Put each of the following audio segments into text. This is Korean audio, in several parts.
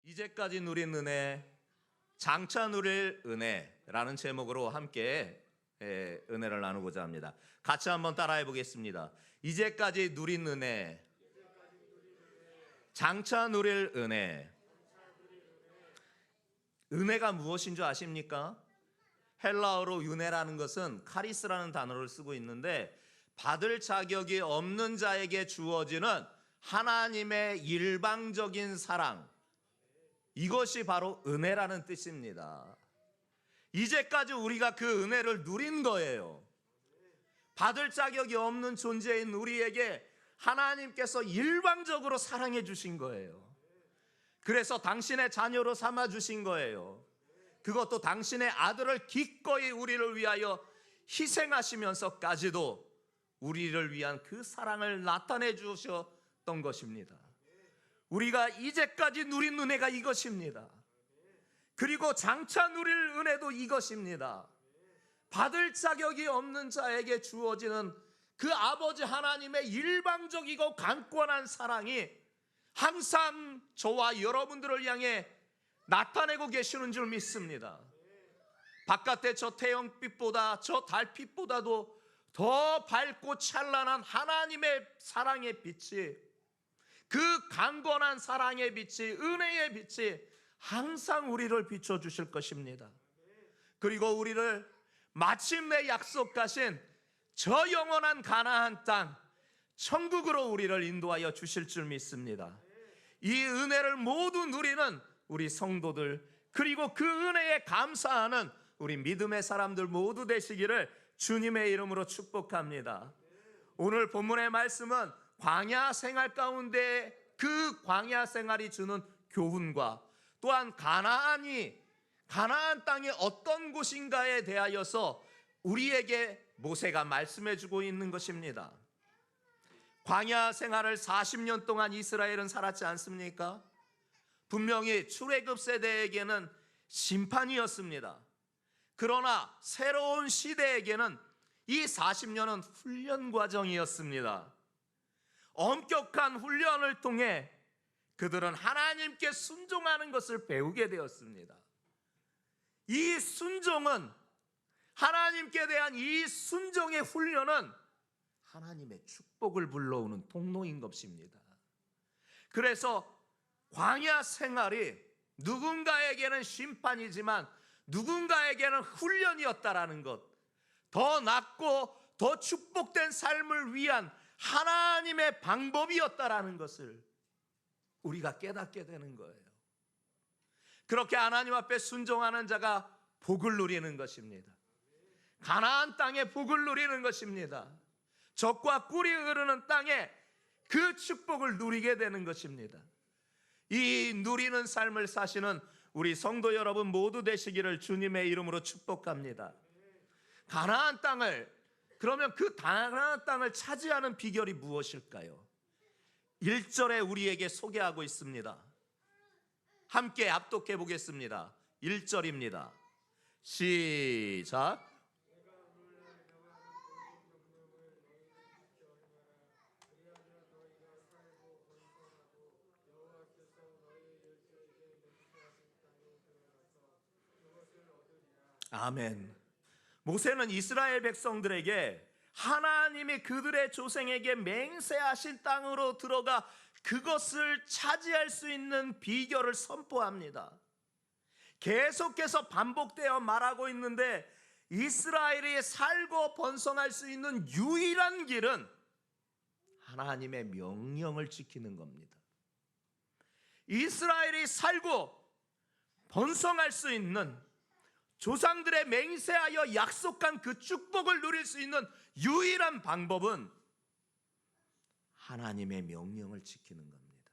이제까지 누린 은혜, 장차 누릴 은혜라는 제목으로 함께 은혜를 나누고자 합니다. 같이 한번 따라해 보겠습니다. 이제까지 누린 은혜, 장차 누릴 은혜. 은혜가 무엇인 줄 아십니까? 헬라어로 은혜라는 것은 카리스라는 단어를 쓰고 있는데, 받을 자격이 없는 자에게 주어지는 하나님의 일방적인 사랑, 이것이 바로 은혜라는 뜻입니다. 이제까지 우리가 그 은혜를 누린 거예요. 받을 자격이 없는 존재인 우리에게 하나님께서 일방적으로 사랑해 주신 거예요. 그래서 당신의 자녀로 삼아 주신 거예요. 그것도 당신의 아들을 기꺼이 우리를 위하여 희생하시면서까지도 우리를 위한 그 사랑을 나타내 주셨던 것입니다. 우리가 이제까지 누린 은혜가 이것입니다. 그리고 장차 누릴 은혜도 이것입니다. 받을 자격이 없는 자에게 주어지는 그 아버지 하나님의 일방적이고 강권한 사랑이 항상 저와 여러분들을 향해 나타내고 계시는 줄 믿습니다. 바깥의 저 태양빛보다, 저 달빛보다도 더 밝고 찬란한 하나님의 사랑의 빛이, 그 강건한 사랑의 빛이, 은혜의 빛이 항상 우리를 비춰주실 것입니다. 그리고 우리를 마침내 약속하신 저 영원한 가나안 땅, 천국으로 우리를 인도하여 주실 줄 믿습니다. 이 은혜를 모두 누리는 우리 성도들, 그리고 그 은혜에 감사하는 우리 믿음의 사람들 모두 되시기를 주님의 이름으로 축복합니다. 오늘 본문의 말씀은 광야 생활 가운데 그 광야 생활이 주는 교훈과 또한 가나안 땅이 어떤 곳인가에 대하여서 우리에게 모세가 말씀해 주고 있는 것입니다. 광야 생활을 40년 동안 이스라엘은 살았지 않습니까? 분명히 출애굽 세대에게는 심판이었습니다. 그러나 새로운 시대에게는 이 40년은 훈련 과정이었습니다. 엄격한 훈련을 통해 그들은 하나님께 순종하는 것을 배우게 되었습니다. 이 순종은, 하나님께 대한 이 순종의 훈련은 하나님의 축복을 불러오는 통로인 것입니다. 그래서 광야 생활이 누군가에게는 심판이지만 누군가에게는 훈련이었다라는 것, 더 낫고 더 축복된 삶을 위한 하나님의 방법이었다라는 것을 우리가 깨닫게 되는 거예요. 그렇게 하나님 앞에 순종하는 자가 복을 누리는 것입니다. 가나안 땅에 복을 누리는 것입니다. 젖과 꿀이 흐르는 땅에 그 축복을 누리게 되는 것입니다. 이 누리는 삶을 사시는 우리 성도 여러분 모두 되시기를 주님의 이름으로 축복합니다. 가나안 땅을, 그러면 그 가나안 땅을 차지하는 비결이 무엇일까요? 1절에 우리에게 소개하고 있습니다. 함께 합독해 보겠습니다. 1절입니다. 시작. 아멘. 모세는 이스라엘 백성들에게 하나님이 그들의 조상에게 맹세하신 땅으로 들어가 그것을 차지할 수 있는 비결을 선포합니다. 계속해서 반복되어 말하고 있는데, 이스라엘이 살고 번성할 수 있는 유일한 길은 하나님의 명령을 지키는 겁니다. 이스라엘이 살고 번성할 수 있는, 조상들의 맹세하여 약속한 그 축복을 누릴 수 있는 유일한 방법은 하나님의 명령을 지키는 겁니다.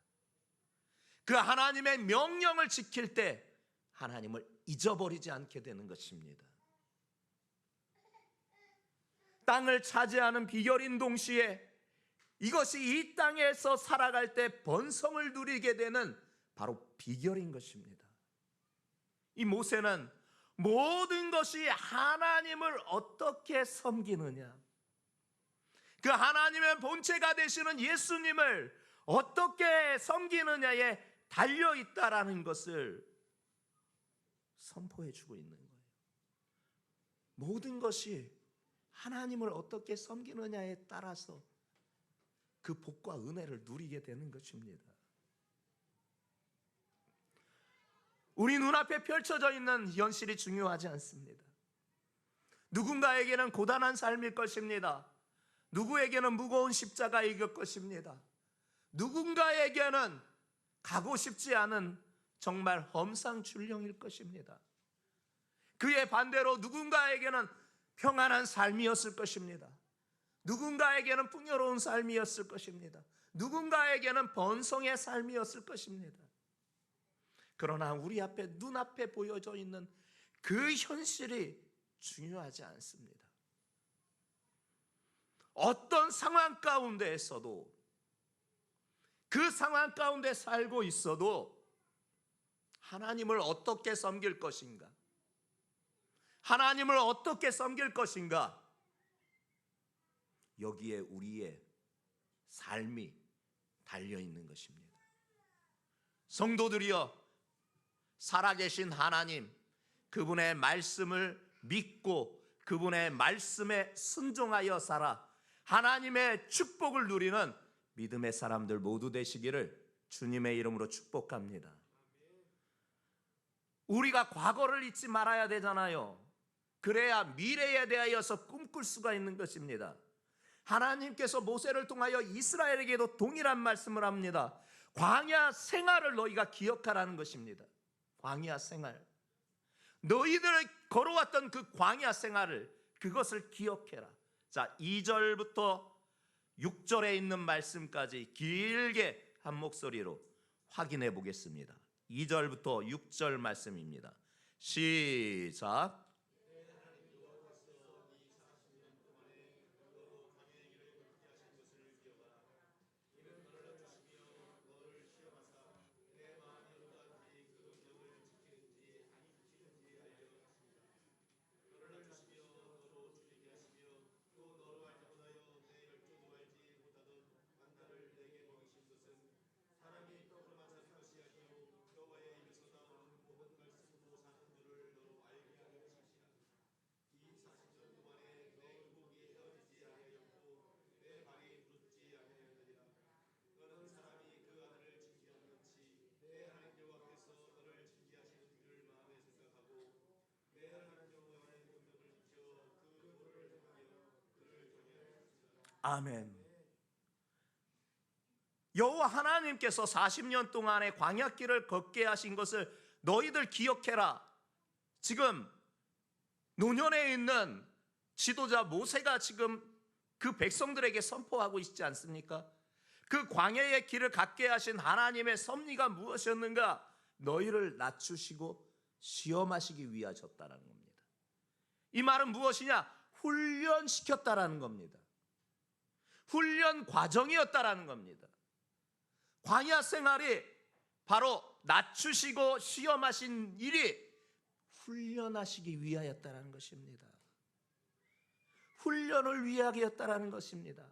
그 하나님의 명령을 지킬 때 하나님을 잊어버리지 않게 되는 것입니다. 땅을 차지하는 비결인 동시에 이것이 이 땅에서 살아갈 때 번성을 누리게 되는 바로 비결인 것입니다. 이 모세는 모든 것이 하나님을 어떻게 섬기느냐, 그 하나님의 본체가 되시는 예수님을 어떻게 섬기느냐에 달려 있다라는 것을 선포해 주고 있는 거예요. 모든 것이 하나님을 어떻게 섬기느냐에 따라서 그 복과 은혜를 누리게 되는 것입니다. 우리 눈앞에 펼쳐져 있는 현실이 중요하지 않습니다. 누군가에게는 고단한 삶일 것입니다. 누구에게는 무거운 십자가일 것입니다. 누군가에게는 가고 싶지 않은 정말 험상출령일 것입니다. 그의 반대로 누군가에게는 평안한 삶이었을 것입니다. 누군가에게는 풍요로운 삶이었을 것입니다. 누군가에게는 번성의 삶이었을 것입니다. 그러나 우리 앞에 눈앞에 보여져 있는 그 현실이 중요하지 않습니다. 어떤 상황 가운데에서도, 그 상황 가운데 살고 있어도 하나님을 어떻게 섬길 것인가, 하나님을 어떻게 섬길 것인가, 여기에 우리의 삶이 달려있는 것입니다. 성도들이여, 살아계신 하나님, 그분의 말씀을 믿고 그분의 말씀에 순종하여 살아 하나님의 축복을 누리는 믿음의 사람들 모두 되시기를 주님의 이름으로 축복합니다. 우리가 과거를 잊지 말아야 되잖아요. 그래야 미래에 대하여서 꿈꿀 수가 있는 것입니다. 하나님께서 모세를 통하여 이스라엘에게도 동일한 말씀을 합니다. 광야 생활을 너희가 기억하라는 것입니다. 광야 생활, 너희들이 걸어왔던 그 광야 생활을, 그것을 기억해라. 자, 2절부터 6절에 있는 말씀까지 길게 한 목소리로 확인해 보겠습니다. 2절부터 6절 말씀입니다. 시작. 아멘. 여호와 하나님께서 40년 동안의 광야길을 걷게 하신 것을 너희들 기억해라. 지금 노년에 있는 지도자 모세가 지금 그 백성들에게 선포하고 있지 않습니까? 그 광야의 길을 걷게 하신 하나님의 섭리가 무엇이었는가? 너희를 낮추시고 시험하시기 위하셨다라는 겁니다. 이 말은 무엇이냐? 훈련시켰다라는 겁니다. 훈련 과정이었다라는 겁니다. 광야 생활이 바로 낮추시고 시험하신 일이 훈련하시기 위하였다라는 것입니다. 훈련을 위하였다라는 것입니다.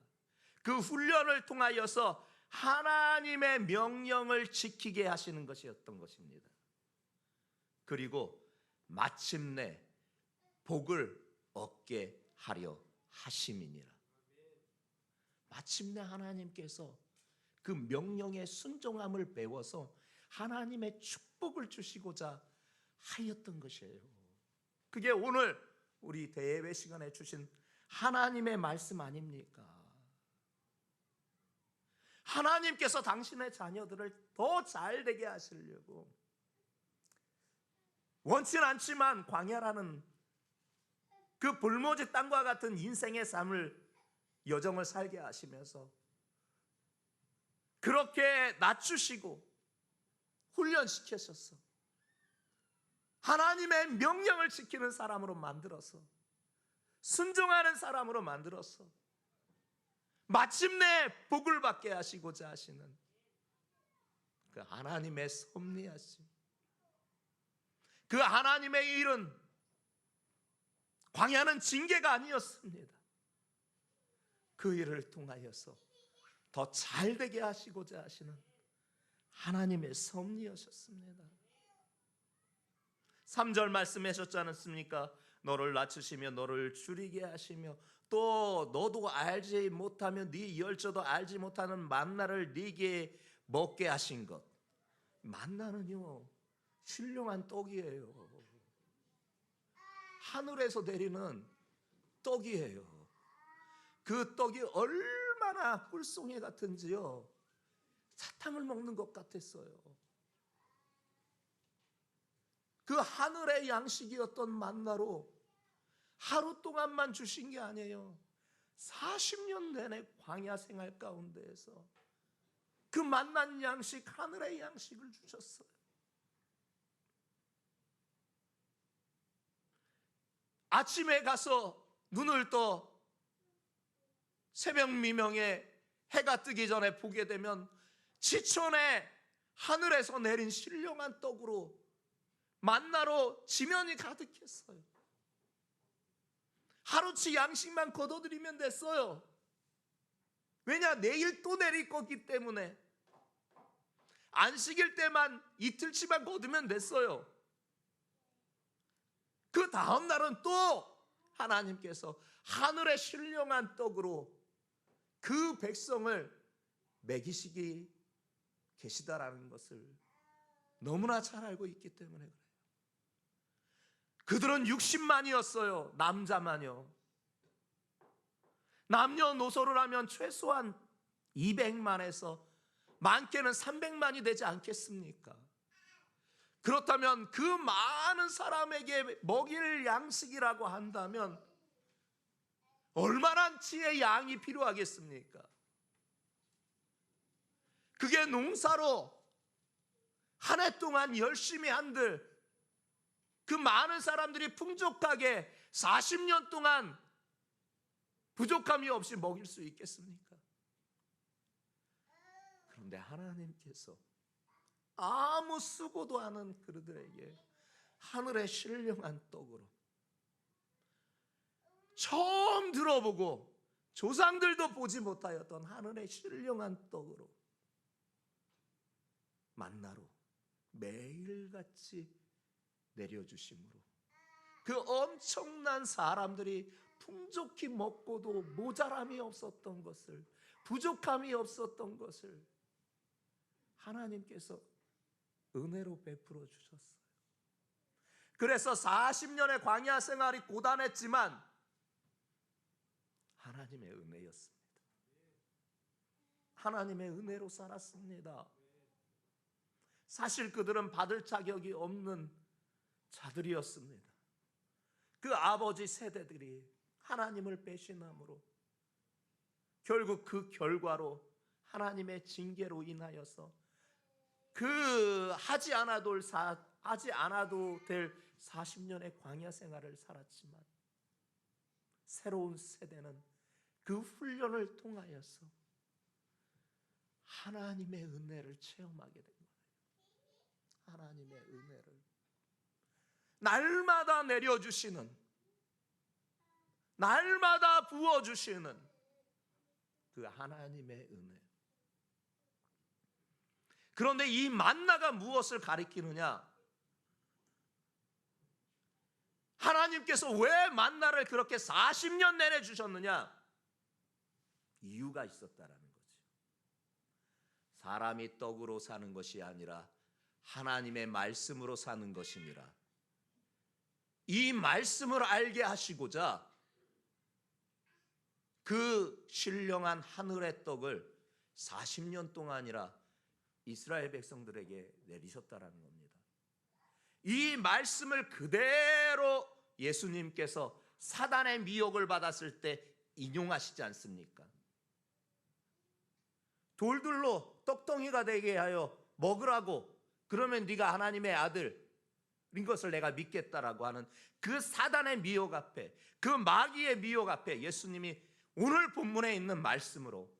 그 훈련을 통하여서 하나님의 명령을 지키게 하시는 것이었던 것입니다. 그리고 마침내 복을 얻게 하려 하심이니라. 마침내 하나님께서 그 명령의 순종함을 배워서 하나님의 축복을 주시고자 하였던 것이에요. 그게 오늘 우리 대예배 시간에 주신 하나님의 말씀 아닙니까? 하나님께서 당신의 자녀들을 더 잘되게 하시려고 원치는 않지만 광야라는 그 볼모지 땅과 같은 인생의 삶을, 여정을 살게 하시면서 그렇게 낮추시고 훈련시키셨어. 하나님의 명령을 지키는 사람으로 만들어서, 순종하는 사람으로 만들어서 마침내 복을 받게 하시고자 하시는 그 하나님의 섭리하심, 그 하나님의 일은 광야는 징계가 아니었습니다. 그 일을 통하여서 더 잘되게 하시고자 하시는 하나님의 섭리하셨습니다. 3절 말씀하셨지 않습니까? 너를 낮추시며 너를 줄이게 하시며 또 너도 알지 못하며 네 열조도 알지 못하는 만나를 네게 먹게 하신 것. 만나는요 신령한 떡이에요. 하늘에서 내리는 떡이에요. 그 떡이 얼마나 꿀송이 같은지요, 사탕을 먹는 것 같았어요. 그 하늘의 양식이었던 만나로 하루 동안만 주신 게 아니에요. 40년 내내 광야 생활 가운데에서 그 만난 양식, 하늘의 양식을 주셨어요. 아침에 가서 눈을 떠 새벽 미명에 해가 뜨기 전에 보게 되면 지천에 하늘에서 내린 신령한 떡으로 만나로 지면이 가득했어요. 하루치 양식만 거둬들이면 됐어요. 왜냐? 내일 또 내릴 거기 때문에 안식일 때만 이틀치만 거두면 됐어요. 그 다음 날은 또 하나님께서 하늘의 신령한 떡으로 그 백성을 먹이시기 계시다라는 것을 너무나 잘 알고 있기 때문에 그래요. 그들은 60만이었어요. 남자만요. 남녀노소를 하면 최소한 200만에서 많게는 300만이 되지 않겠습니까? 그렇다면 그 많은 사람에게 먹일 양식이라고 한다면 얼마나 지의 양이 필요하겠습니까? 그게 농사로 한 해 동안 열심히 한들 그 많은 사람들이 풍족하게 40년 동안 부족함이 없이 먹일 수 있겠습니까? 그런데 하나님께서 아무 수고도 않은 그들에게 하늘의 신령한 떡으로, 처음 들어보고 조상들도 보지 못하였던 하늘의 신령한 떡으로, 만나로 매일같이 내려주심으로 그 엄청난 사람들이 풍족히 먹고도 모자람이 없었던 것을, 부족함이 없었던 것을 하나님께서 은혜로 베풀어 주셨어요. 그래서 40년의 광야 생활이 고단했지만 하나님의 은혜였습니다. 하나님의 은혜로 살았습니다. 사실 그들은 받을 자격이 없는 자들이었습니다. 그 아버지 세대들이 하나님을 배신함으로 결국 그 결과로 하나님의 징계로 인하여서 그 하지 않아도 될 40년의 광야 생활을 살았지만 새로운 세대는 그 훈련을 통하여서 하나님의 은혜를 체험하게 된 거예요. 하나님의 은혜를 날마다 내려주시는, 날마다 부어주시는 그 하나님의 은혜. 그런데 이 만나가 무엇을 가리키느냐? 하나님께서 왜 만나를 그렇게 40년 내내 주셨느냐? 이유가 있었다라는 거죠. 사람이 떡으로 사는 것이 아니라 하나님의 말씀으로 사는 것이니라. 이 말씀을 알게 하시고자 그 신령한 하늘의 떡을 40년 동안이라 이스라엘 백성들에게 내리셨다라는 겁니다. 이 말씀을 그대로 예수님께서 사단의 미혹을 받았을 때 인용하시지 않습니까? 돌들로 떡덩이가 되게 하여 먹으라고, 그러면 네가 하나님의 아들인 것을 내가 믿겠다라고 하는 그 사단의 미혹 앞에, 그 마귀의 미혹 앞에 예수님이 오늘 본문에 있는 말씀으로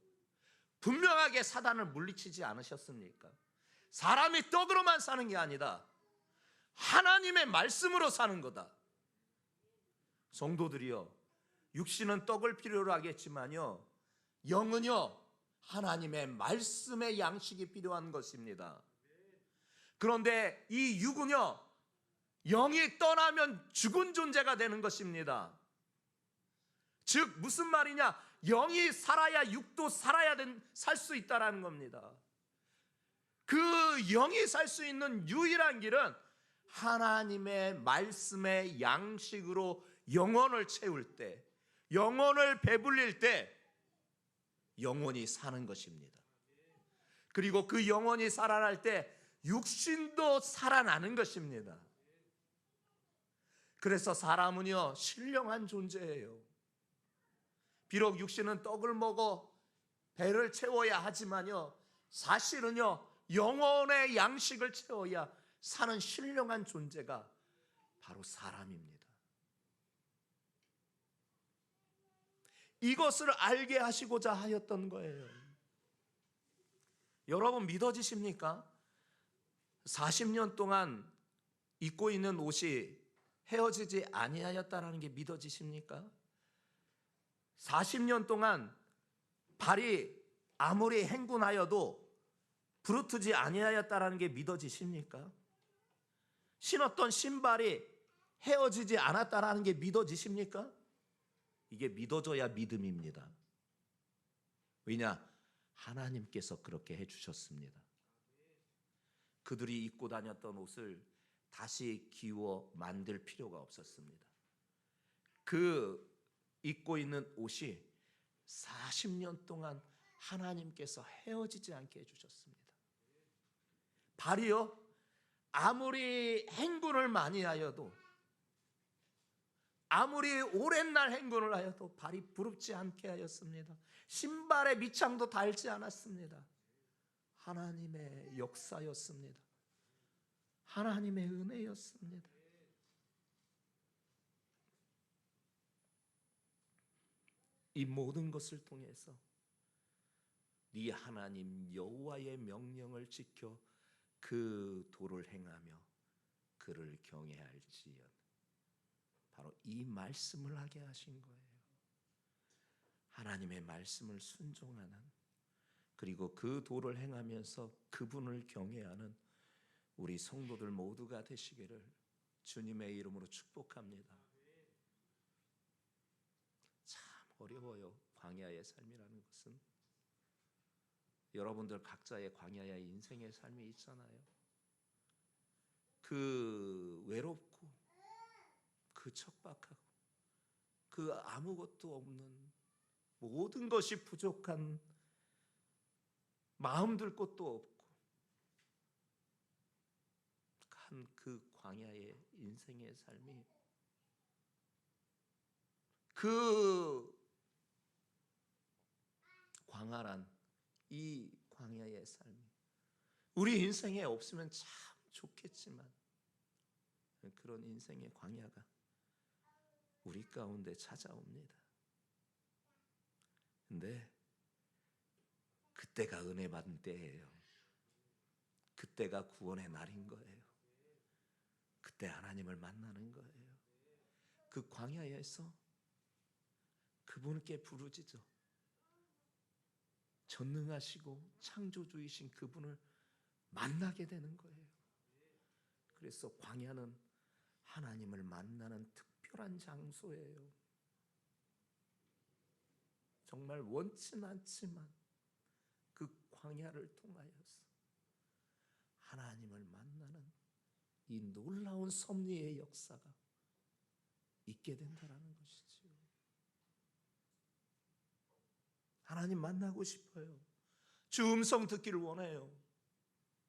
분명하게 사단을 물리치지 않으셨습니까? 사람이 떡으로만 사는 게 아니다, 하나님의 말씀으로 사는 거다. 성도들이여, 육신은 떡을 필요로 하겠지만요, 영은요 하나님의 말씀의 양식이 필요한 것입니다. 그런데 이 육은요, 영이 떠나면 죽은 존재가 되는 것입니다. 즉 무슨 말이냐? 영이 살아야 육도 살 수 있다라는 겁니다. 그 영이 살 수 있는 유일한 길은 하나님의 말씀의 양식으로 영혼을 채울 때, 영혼을 배불릴 때 영혼이 사는 것입니다. 그리고 그 영혼이 살아날 때 육신도 살아나는 것입니다. 그래서 사람은요, 신령한 존재예요. 비록 육신은 떡을 먹어 배를 채워야 하지만요, 사실은요, 영혼의 양식을 채워야 사는 신령한 존재가 바로 사람입니다. 이것을 알게 하시고자 하였던 거예요. 여러분 믿어지십니까? 40년 동안 입고 있는 옷이 헤어지지 아니하였다라는 게 믿어지십니까? 40년 동안 발이 아무리 행군하여도 부르트지 아니하였다라는 게 믿어지십니까? 신었던 신발이 헤어지지 않았다라는 게 믿어지십니까? 이게 믿어져야 믿음입니다. 왜냐? 하나님께서 그렇게 해주셨습니다. 그들이 입고 다녔던 옷을 다시 기워 만들 필요가 없었습니다. 그 입고 있는 옷이 40년 동안 하나님께서 헤어지지 않게 해주셨습니다. 발이요, 아무리 행군을 많이 하여도, 아무리 오랜 날 행군을 하여도 발이 부럽지 않게 하였습니다. 신발에 밑창도 닳지 않았습니다. 하나님의 역사였습니다. 하나님의 은혜였습니다. 이 모든 것을 통해서 네 하나님 여호와의 명령을 지켜 그 도를 행하며 그를 경외할지어다. 바로 이 말씀을 하게 하신 거예요. 하나님의 말씀을 순종하는, 그리고 그 도를 행하면서 그분을 경외하는 우리 성도들 모두가 되시기를 주님의 이름으로 축복합니다. 참 어려워요. 광야의 삶이라는 것은. 여러분들 각자의 광야의 인생의 삶이 있잖아요. 그 외롭고 그 척박하고 그 아무것도 없는, 모든 것이 부족한, 마음 들 곳도 없고 한 그 광야의 인생의 삶이, 그 광활한 이 광야의 삶이 우리 인생에 없으면 참 좋겠지만, 그런 인생의 광야가 우리 가운데 찾아옵니다. 근데 그때가 은혜 받은 때예요. 그때가 구원의 날인 거예요. 그때 하나님을 만나는 거예요. 그 광야에서 그분께 부르짖어 전능하시고 창조주이신 그분을 만나게 되는 거예요. 그래서 광야는 하나님을 만나는 특별한 장소예요. 정말 원치 않지만 그 광야를 통하여서 하나님을 만나는 이 놀라운 섭리의 역사가 있게 된다는 것이지요. 하나님 만나고 싶어요. 주 음성 듣기를 원해요.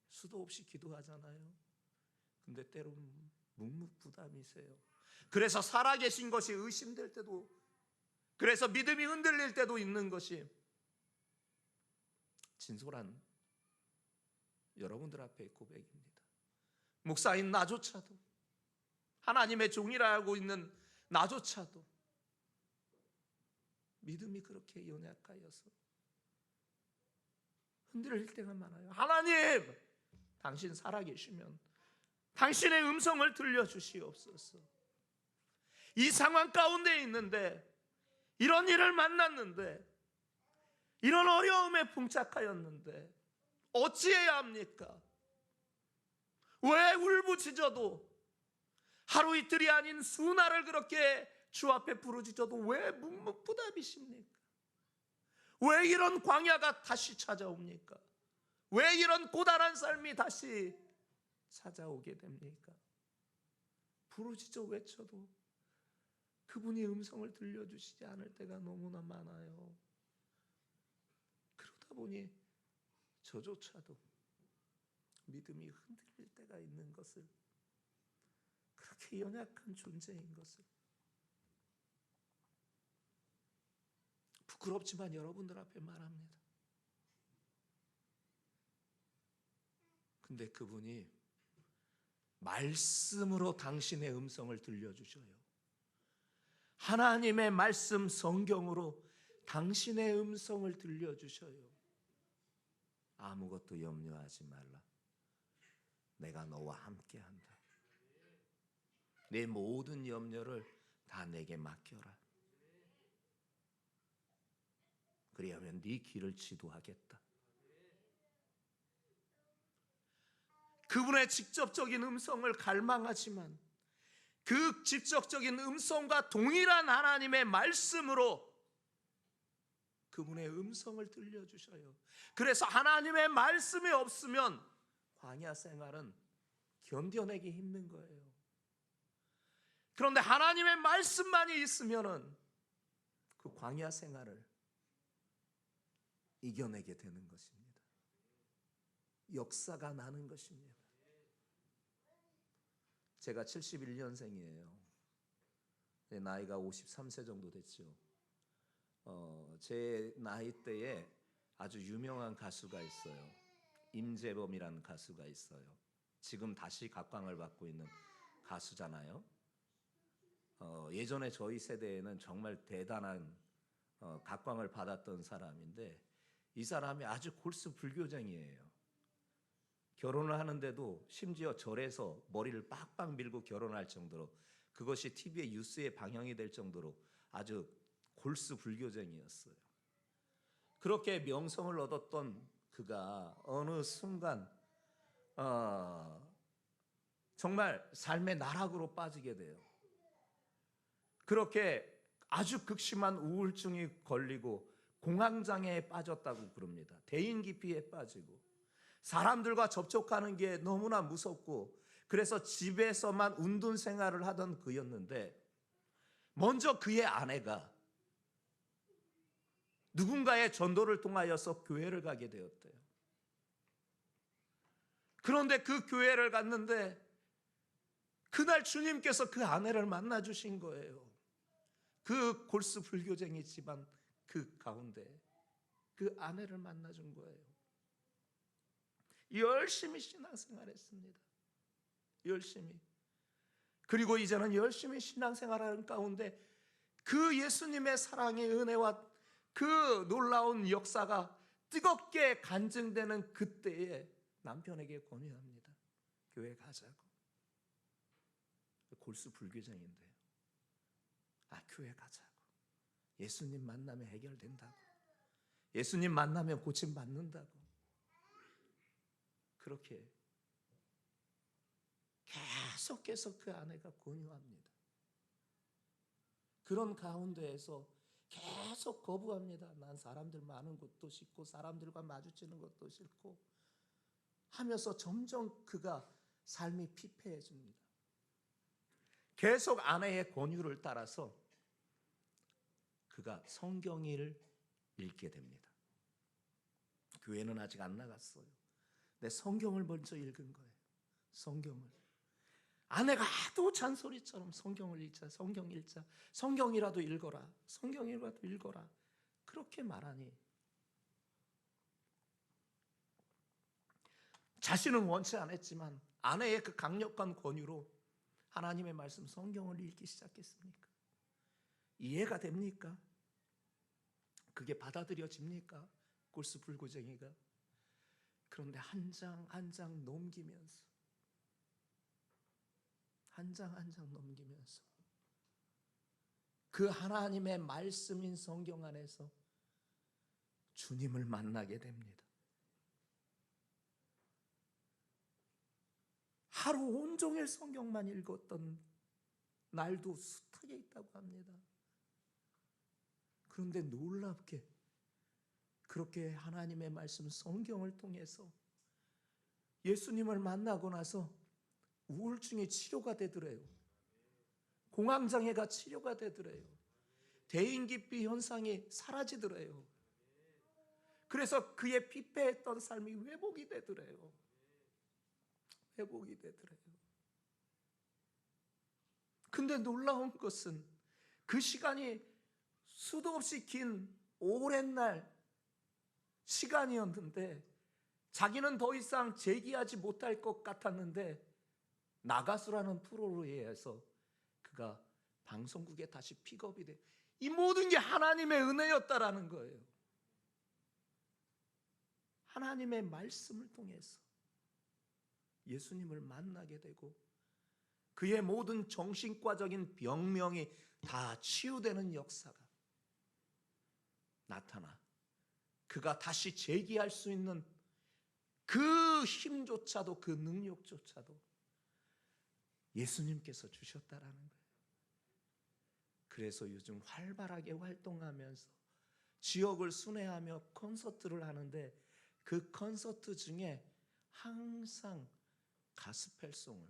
수도 없이 기도하잖아요. 근데 때로는 묵묵부담이세요. 그래서 살아계신 것이 의심될 때도, 그래서 믿음이 흔들릴 때도 있는 것이 진솔한 여러분들 앞에 고백입니다. 목사인 나조차도, 하나님의 종이라고 있는 나조차도 믿음이 그렇게 연약하여서 흔들릴 때가 많아요. 하나님, 당신 살아계시면 당신의 음성을 들려주시옵소서. 이 상황 가운데 있는데, 이런 일을 만났는데, 이런 어려움에 봉착하였는데 어찌해야 합니까? 왜 울부짖어도 하루 이틀이 아닌 수날을 그렇게 주 앞에 부르짖어도 왜 묵묵부답이십니까? 왜 이런 광야가 다시 찾아옵니까? 왜 이런 고단한 삶이 다시 찾아오게 됩니까? 부르짖어 외쳐도 그분이 음성을 들려주시지 않을 때가 너무나 많아요. 그러다 보니 저조차도 믿음이 흔들릴 때가 있는 것을, 그렇게 연약한 존재인 것을, 부끄럽지만 여러분들 앞에 말합니다. 근데 그분이 말씀으로 당신의 음성을 들려주셔요. 하나님의 말씀 성경으로 당신의 음성을 들려주셔요. 아무것도 염려하지 말라. 내가 너와 함께한다. 내 모든 염려를 다 내게 맡겨라. 그리하면 네 길을 지도하겠다. 그분의 직접적인 음성을 갈망하지만 그 직접적인 음성과 동일한 하나님의 말씀으로 그분의 음성을 들려주셔요. 그래서 하나님의 말씀이 없으면 광야 생활은 견뎌내기 힘든 거예요. 그런데 하나님의 말씀만이 있으면은 그 광야 생활을 이겨내게 되는 것입니다. 역사가 나는 것입니다. 제가 71년생이에요. 나이가 53세 정도 됐죠. 제 나이 때에 아주 유명한 가수가 있어요. 임재범이라는 가수가 있어요. 지금 다시 각광을 받고 있는 가수잖아요. 예전에 저희 세대에는 정말 대단한 각광을 받았던 사람인데, 이 사람이 아주 골수 불교쟁이에요. 결혼을 하는데도 심지어 절에서 머리를 빡빡 밀고 결혼할 정도로, 그것이 TV의 뉴스에 방영이 될 정도로 아주 골수 불교쟁이였어요. 그렇게 명성을 얻었던 그가 어느 순간 정말 삶의 나락으로 빠지게 돼요. 그렇게 아주 극심한 우울증이 걸리고 공황장애에 빠졌다고 그럽니다. 대인기피에 빠지고 사람들과 접촉하는 게 너무나 무섭고, 그래서 집에서만 운동 생활을 하던 그였는데, 먼저 그의 아내가 누군가의 전도를 통하여서 교회를 가게 되었대요. 그런데 그 교회를 갔는데 그날 주님께서 그 아내를 만나 주신 거예요. 그 골수 불교쟁이 집안 그 가운데 그 아내를 만나 준 거예요. 열심히 신앙생활했습니다. 열심히. 그리고 이제는 열심히 신앙생활하는 가운데 그 예수님의 사랑의 은혜와 그 놀라운 역사가 뜨겁게 간증되는 그때에 남편에게 권유합니다. 교회 가자고. 골수 불교쟁인데요. 교회 가자고. 예수님 만나면 해결된다고. 예수님 만나면 고침받는다고. 그렇게 계속해서 그 아내가 권유합니다. 그런 가운데에서 계속 거부합니다. 난 사람들 많은 곳도 싫고 사람들과 마주치는 것도 싫고 하면서 점점 그가 삶이 피폐해집니다. 계속 아내의 권유를 따라서 그가 성경을 읽게 됩니다. 교회는 아직 안 나갔어요. 근데 성경을 먼저 읽은 거예요. 성경을. 아내가 하도 잔소리처럼 성경을 읽자, 성경 읽자, 성경이라도 읽어라, 성경이라도 읽어라, 그렇게 말하니 자신은 원치 않았지만 아내의 그 강력한 권유로 하나님의 말씀 성경을 읽기 시작했습니까? 이해가 됩니까? 그게 받아들여집니까? 골수 불교쟁이가. 그런데 한 장 한 장 넘기면서 한 장 한 장 넘기면서 그 하나님의 말씀인 성경 안에서 주님을 만나게 됩니다. 하루 온종일 성경만 읽었던 날도 숱하게 있다고 합니다. 그런데 놀랍게 그렇게 하나님의 말씀 성경을 통해서 예수님을 만나고 나서 우울증이 치료가 되더래요. 공황장애가 치료가 되더래요. 대인기피 현상이 사라지더래요. 그래서 그의 피폐했던 삶이 회복이 되더래요. 회복이 되더래요. 근데 놀라운 것은 그 시간이 수도 없이 긴 오랜 날 시간이었는데 자기는 더 이상 재기하지 못할 것 같았는데 나가수라는 프로로 의해서 그가 방송국에 다시 픽업이 돼. 이 모든 게 하나님의 은혜였다라는 거예요. 하나님의 말씀을 통해서 예수님을 만나게 되고 그의 모든 정신과적인 병명이 다 치유되는 역사가 나타나 그가 다시 재기할 수 있는 그 힘조차도, 그 능력조차도 예수님께서 주셨다라는 거예요. 그래서 요즘 활발하게 활동하면서 지역을 순회하며 콘서트를 하는데 그 콘서트 중에 항상 가스펠송을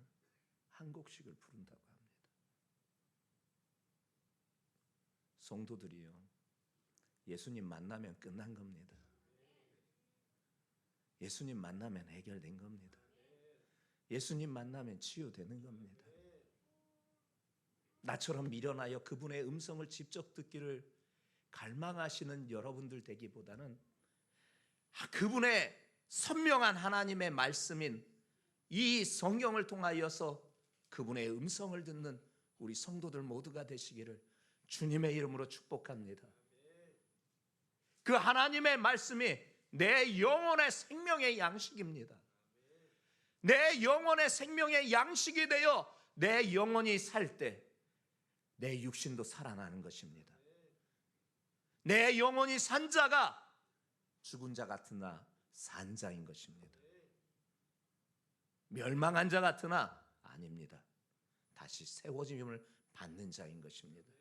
한 곡씩을 부른다고 합니다. 성도들이요, 예수님 만나면 끝난 겁니다. 예수님 만나면 해결된 겁니다. 예수님 만나면 치유되는 겁니다. 나처럼 미련하여 그분의 음성을 직접 듣기를 갈망하시는 여러분들 되기보다는 그분의 선명한 하나님의 말씀인 이 성경을 통하여서 그분의 음성을 듣는 우리 성도들 모두가 되시기를 주님의 이름으로 축복합니다. 그 하나님의 말씀이 내 영혼의 생명의 양식입니다. 내 영혼의 생명의 양식이 되어 내 영혼이 살 때 내 육신도 살아나는 것입니다. 내 영혼이 산 자가 죽은 자 같으나 산 자인 것입니다. 멸망한 자 같으나 아닙니다. 다시 세워짐을 받는 자인 것입니다.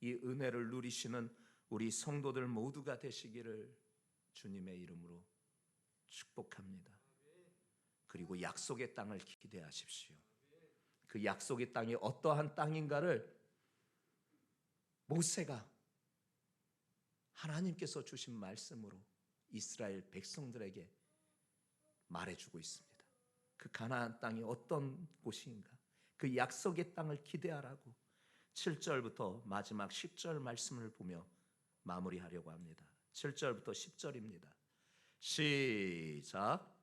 이 은혜를 누리시는 우리 성도들 모두가 되시기를 주님의 이름으로 축복합니다. 그리고 약속의 땅을 기대하십시오. 그 약속의 땅이 어떠한 땅인가를 모세가 하나님께서 주신 말씀으로 이스라엘 백성들에게 말해주고 있습니다. 그 가나안 땅이 어떤 곳인가, 그 약속의 땅을 기대하라고 7절부터 마지막 10절 말씀을 보며 마무리하려고 합니다. 7절부터 10절입니다. 시작.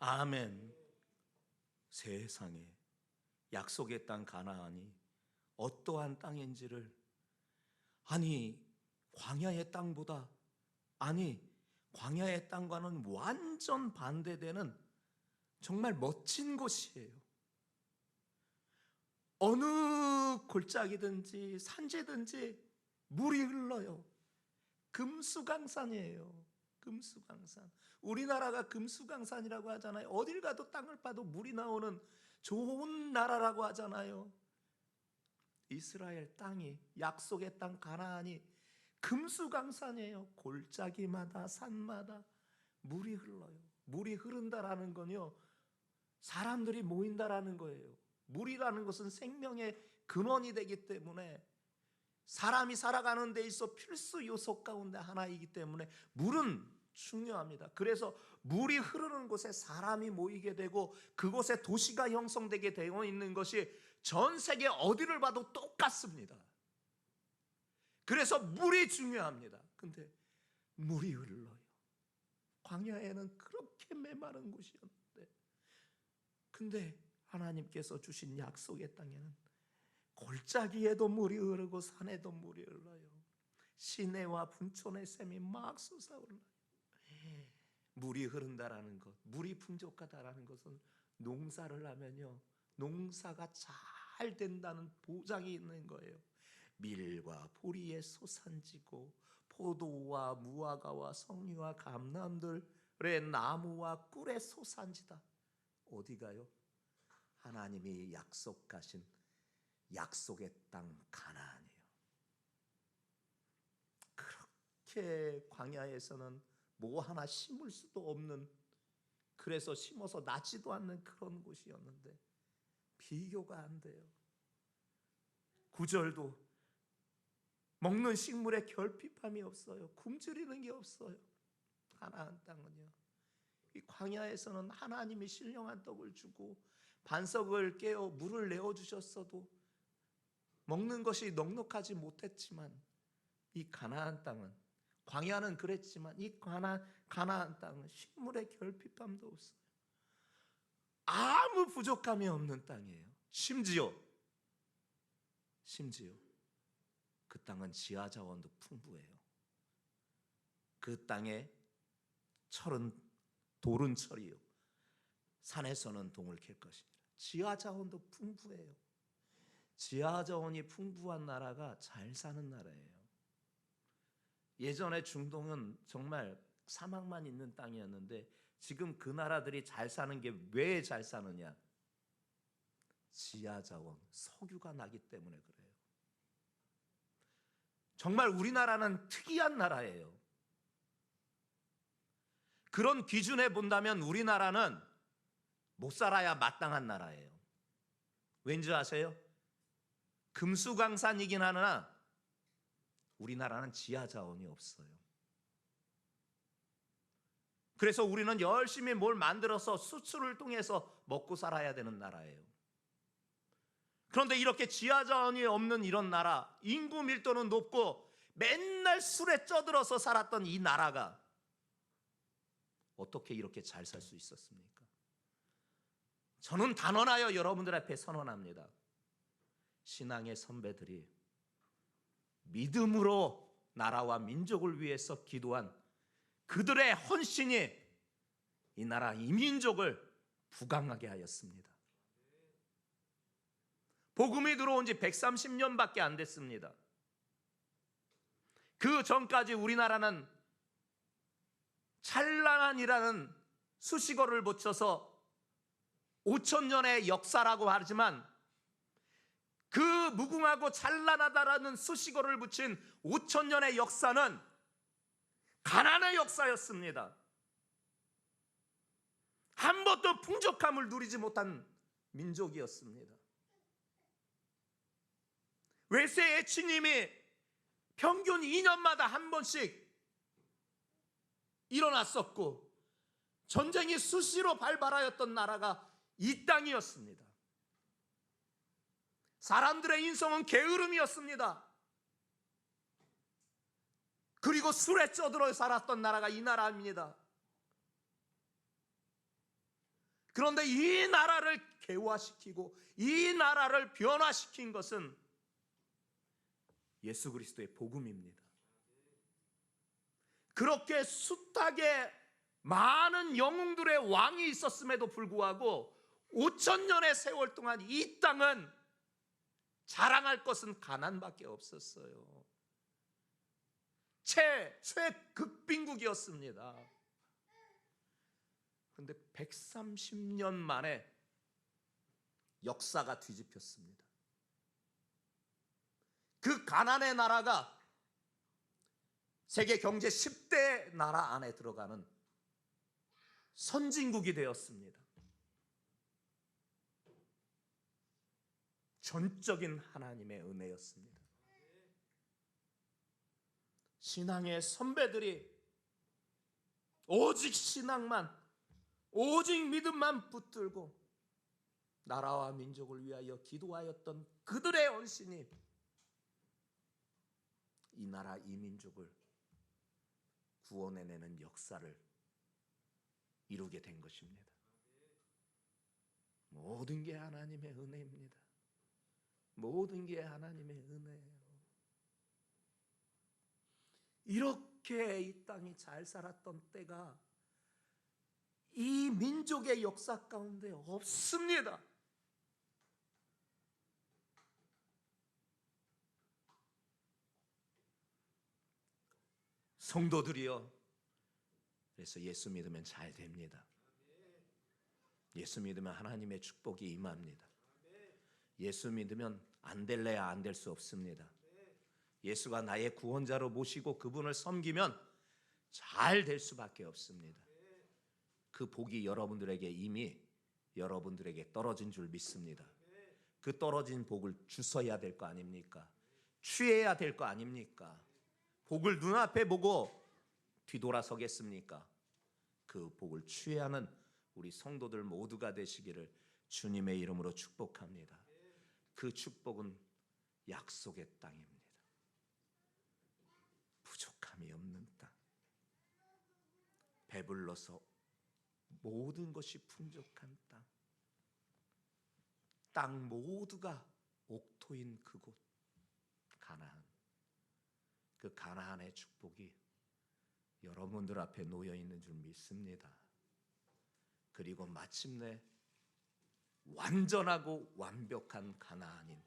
아멘. 세상에 약속의 땅 가나안이 어떠한 땅인지를, 아니 광야의 땅보다, 아니 광야의 땅과는 완전 반대되는 정말 멋진 곳이에요. 어느 골짜기든지 산지든지 물이 흘러요. 금수강산이에요. 금수강산. 우리나라가 금수강산이라고 하잖아요. 어딜 가도 땅을 파도 물이 나오는 좋은 나라라고 하잖아요. 이스라엘 땅이, 약속의 땅 가나안이 금수강산이에요. 골짜기마다 산마다 물이 흘러요. 물이 흐른다라는 건요, 사람들이 모인다라는 거예요. 물이라는 것은 생명의 근원이 되기 때문에 사람이 살아가는 데 있어 필수 요소 가운데 하나이기 때문에 물은 중요합니다. 그래서 물이 흐르는 곳에 사람이 모이게 되고 그곳에 도시가 형성되게 되어 있는 것이 전 세계 어디를 봐도 똑같습니다. 그래서 물이 중요합니다. 근데 물이 흘러요. 광야에는 그렇게 메마른 곳이었는데, 근데 하나님께서 주신 약속의 땅에는 골짜기에도 물이 흐르고 산에도 물이 흘러요. 시내와 분촌의 샘이 막 솟아올라요. 물이 흐른다라는 것, 물이 풍족하다라는 것은 농사를 하면요, 농사가 잘 된다는 보장이 있는 거예요. 밀과 보리의 소산지고 포도와 무화과와 석류와 감람들의 나무와 꿀의 소산지다. 어디가요? 하나님이 약속하신 약속의 땅 가나안이에요. 그렇게 광야에서는 뭐 하나 심을 수도 없는, 그래서 심어서 나지도 않는 그런 곳이었는데 비교가 안 돼요. 9절도 먹는 식물에 결핍함이 없어요. 굶주리는 게 없어요. 가나안 땅은요, 이 광야에서는 하나님이 신령한 떡을 주고 반석을 깨어 물을 내어 주셨어도 먹는 것이 넉넉하지 못했지만, 이 가나안 땅은, 광야는 그랬지만 이 가나안 땅은 식물의 결핍함도 없어요. 아무 부족함이 없는 땅이에요. 심지어 그 땅은 지하 자원도 풍부해요. 그 땅에 철은 돌은 철이요, 산에서는 동을 캘 것이니라. 지하 자원도 풍부해요. 지하 자원이 풍부한 나라가 잘 사는 나라예요. 예전에 중동은 정말 사막만 있는 땅이었는데 지금 그 나라들이 잘 사는 게 왜 잘 사느냐? 지하 자원, 석유가 나기 때문에 그래요. 정말 우리나라는 특이한 나라예요. 그런 기준에 본다면 우리나라는 못 살아야 마땅한 나라예요. 왠지 아세요? 금수강산이긴 하나 우리나라는 지하 자원이 없어요. 그래서 우리는 열심히 뭘 만들어서 수출을 통해서 먹고 살아야 되는 나라예요. 그런데 이렇게 지하 자원이 없는 이런 나라, 인구 밀도는 높고 맨날 술에 쪄들어서 살았던 이 나라가 어떻게 이렇게 잘 살 수 있었습니까? 저는 단언하여 여러분들 앞에 선언합니다. 신앙의 선배들이 믿음으로 나라와 민족을 위해서 기도한 그들의 헌신이 이 나라 이 민족을 부강하게 하였습니다. 복음이 들어온 지 130년밖에 안 됐습니다. 그 전까지 우리나라는 찬란한이라는 수식어를 붙여서 5,000년의 역사라고 하지만, 그 무궁하고 찬란하다라는 수식어를 붙인 5,000년의 역사는 가난의 역사였습니다. 한 번도 풍족함을 누리지 못한 민족이었습니다. 외세의 침입이 평균 2년마다 한 번씩 일어났었고 전쟁이 수시로 발발하였던 나라가 이 땅이었습니다. 사람들의 인성은 게으름이었습니다. 그리고 술에 쪄들어 살았던 나라가 이 나라입니다. 그런데 이 나라를 개화시키고 이 나라를 변화시킨 것은 예수 그리스도의 복음입니다. 그렇게 숱하게 많은 영웅들의 왕이 있었음에도 불구하고 5,000년의 세월 동안 이 땅은 자랑할 것은 가난밖에 없었어요. 최극빈국이었습니다. 그런데 130년 만에 역사가 뒤집혔습니다. 그 가난의 나라가 세계 경제 10대 나라 안에 들어가는 선진국이 되었습니다. 전적인 하나님의 은혜였습니다. 신앙의 선배들이 오직 신앙만, 오직 믿음만 붙들고 나라와 민족을 위하여 기도하였던 그들의 헌신이 이 나라 이 민족을 구원해내는 역사를 이루게 된 것입니다. 모든 게 하나님의 은혜입니다. 모든 게 하나님의 은혜예요. 이렇게 이 땅이 잘 살았던 때가 이 민족의 역사 가운데 없습니다. 성도들이여, 그래서 예수 믿으면 잘 됩니다. 예수 믿으면 하나님의 축복이 임합니다. 예수 믿으면 안 될래야 안 될 수 없습니다. 예수가 나의 구원자로 모시고 그분을 섬기면 잘 될 수밖에 없습니다. 그 복이 여러분들에게 이미 여러분들에게 떨어진 줄 믿습니다. 그 떨어진 복을 주셔야 될 거 아닙니까? 취해야 될 거 아닙니까? 복을 눈앞에 보고 뒤돌아서겠습니까? 그 복을 취해야 하는 우리 성도들 모두가 되시기를 주님의 이름으로 축복합니다. 그 축복은 약속의 땅입니다. 부족함이 없는 땅, 배불러서 모든 것이 풍족한 땅, 땅 모두가 옥토인 그곳 가나안, 그 가나안의 축복이 여러분들 앞에 놓여 있는 줄 믿습니다. 그리고 마침내 완전하고 완벽한 가나안인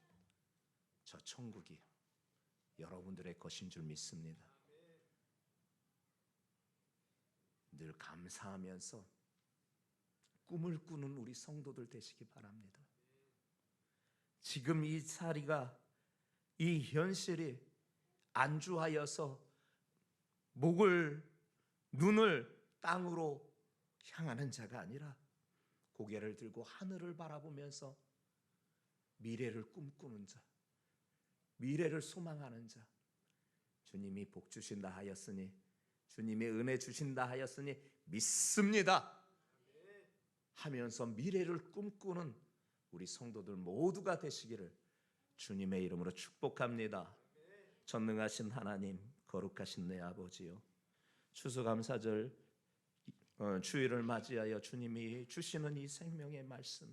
저 천국이 여러분들의 것인 줄 믿습니다. 늘 감사하면서 꿈을 꾸는 우리 성도들 되시기 바랍니다. 지금 이 자리가, 이 현실이 안주하여서 눈을 땅으로 향하는 자가 아니라 고개를 들고 하늘을 바라보면서 미래를 꿈꾸는 자, 미래를 소망하는 자, 주님이 복 주신다 하였으니, 주님이 은혜 주신다 하였으니 믿습니다 하면서 미래를 꿈꾸는 우리 성도들 모두가 되시기를 주님의 이름으로 축복합니다. 전능하신 하나님, 거룩하신 내 아버지요, 추수감사절 주일을 맞이하여 주님이 주시는 이 생명의 말씀이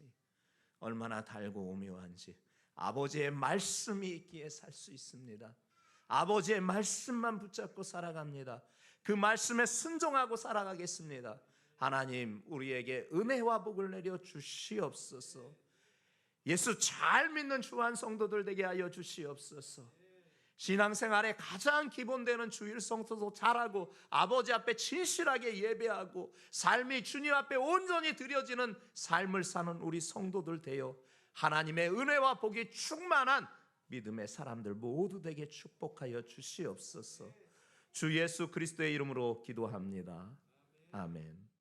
얼마나 달고 오묘한지, 아버지의 말씀이 있기에 살 수 있습니다. 아버지의 말씀만 붙잡고 살아갑니다. 그 말씀에 순종하고 살아가겠습니다. 하나님, 우리에게 은혜와 복을 내려 주시옵소서. 예수 잘 믿는 주한 성도들 되게 하여 주시옵소서. 신앙생활의 가장 기본되는 주일 성도도 잘하고 아버지 앞에 진실하게 예배하고 삶이 주님 앞에 온전히 드려지는 삶을 사는 우리 성도들 되어 하나님의 은혜와 복이 충만한 믿음의 사람들 모두 되게 축복하여 주시옵소서. 주 예수 그리스도의 이름으로 기도합니다. 아멘.